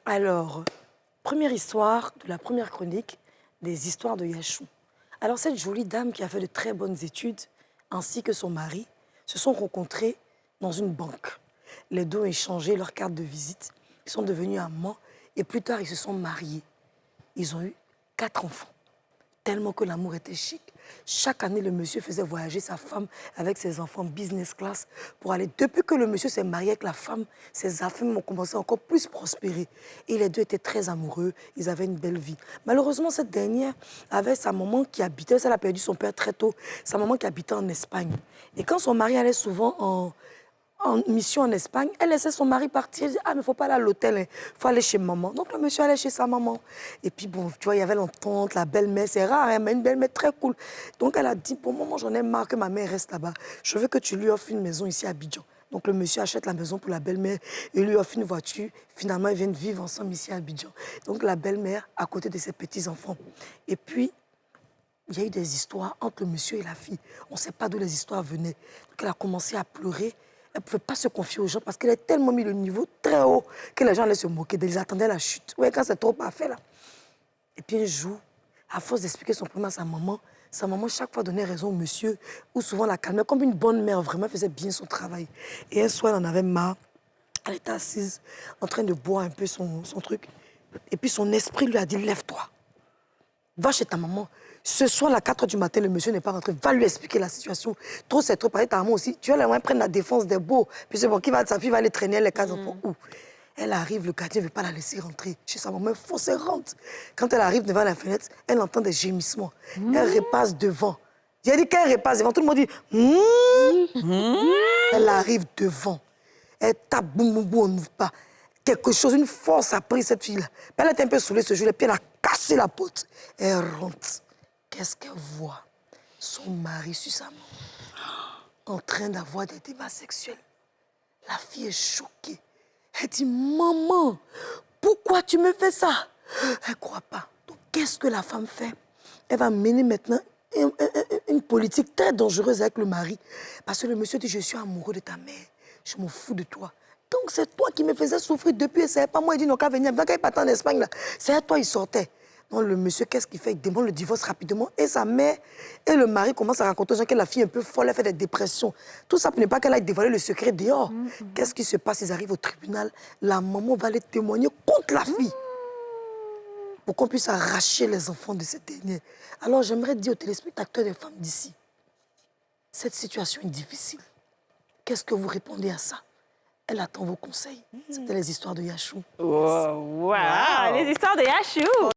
Alors, première histoire de la première chronique des histoires de Yachou. Alors, cette jolie dame qui a fait de très bonnes études, ainsi que son mari, se sont rencontrés dans une banque. Les deux ont échangé leurs cartes de visite. Ils sont devenus amants et plus tard, ils se sont mariés. Ils ont eu 4 enfants. Tellement que l'amour était chic. Chaque année, le monsieur faisait voyager sa femme avec ses enfants business class pour aller. Depuis que le monsieur s'est marié avec la femme, ses affaires ont commencé à encore plus prospérer. Et les deux étaient très amoureux, ils avaient une belle vie. Malheureusement, cette dernière avait sa maman qui habitait, elle a perdu son père très tôt, sa maman qui habitait en Espagne. Et quand son mari allait souvent en mission en Espagne, elle laissait son mari partir. Elle disait, ah, mais il ne faut pas aller à l'hôtel, il faut aller chez maman. Donc, le monsieur allait chez sa maman. Et puis, bon, tu vois, il y avait l'entente, la belle-mère, c'est rare, hein, mais une belle-mère très cool. Donc, elle a dit, bon, maman, j'en ai marre que ma mère reste là-bas. Je veux que tu lui offres une maison ici à Abidjan. Donc, le monsieur achète la maison pour la belle-mère et lui offre une voiture. Finalement, ils viennent vivre ensemble ici à Abidjan. Donc, la belle-mère à côté de ses petits-enfants. Et puis, il y a eu des histoires entre le monsieur et la fille. On ne sait pas d'où les histoires venaient. Donc, elle a commencé à pleurer. Elle ne pouvait pas se confier aux gens parce qu'elle a tellement mis le niveau très haut que les gens allaient se moquer d'elle. Ils attendaient la chute. Ouais, quand c'est trop parfait, là. Et puis un jour, à force d'expliquer son problème à sa maman, chaque fois donnait raison au monsieur, ou souvent la calmait, comme une bonne mère, vraiment, elle faisait bien son travail. Et un soir, elle en avait marre. Elle était assise, en train de boire un peu son truc. Et puis son esprit lui a dit, lève-toi. Va chez ta maman. Ce soir, à 4 h du matin, le monsieur n'est pas rentré. Va lui expliquer la situation. Trop, c'est trop. Pareil, ta maman aussi. Tu vas la prendre la défense des beaux. Puis c'est bon, sa fille va aller traîner les 4 enfants. Où? Elle arrive, le gardien ne veut pas la laisser rentrer chez sa maman. Il faut se rentre. Quand elle arrive devant la fenêtre, elle entend des gémissements. Elle repasse devant. J'ai dit qu'elle repasse devant. Tout le monde dit Elle arrive devant. Elle tape, boum, boum, boum, on n'ouvre pas. Quelque chose, une force a pris cette fille-là. Elle était un peu saoulée ce jour-là, puis elle a cassé la porte. Elle rentre. Qu'est-ce qu'elle voit? Son mari sur sa main, en train d'avoir des débats sexuels. La fille est choquée. Elle dit, maman, pourquoi tu me fais ça? Elle ne croit pas. Donc, qu'est-ce que la femme fait? Elle va mener maintenant une politique très dangereuse avec le mari. Parce que le monsieur dit, je suis amoureux de ta mère. Je m'en fous de toi. Donc, c'est toi qui me faisais souffrir depuis. Et c'est pas moi, il dit, non, qu'à venir. Donc, quand il partait en Espagne, là, c'est à toi, il sortait. Donc, le monsieur, qu'est-ce qu'il fait? Il demande le divorce rapidement. Et sa mère et le mari commencent à raconter aux gens que la fille est un peu folle, elle fait des dépressions. Tout ça pour ne pas qu'elle aille dévoiler le secret dehors. Qu'est-ce qui se passe? Ils arrivent au tribunal. La maman va aller témoigner contre la fille pour qu'on puisse arracher les enfants de cette dernière. Alors, j'aimerais dire aux téléspectateurs des femmes d'ici, cette situation est difficile. Qu'est-ce que vous répondez à ça? Elle attend vos conseils. C'était les histoires de Yachou. Wow. Les histoires de Yachou.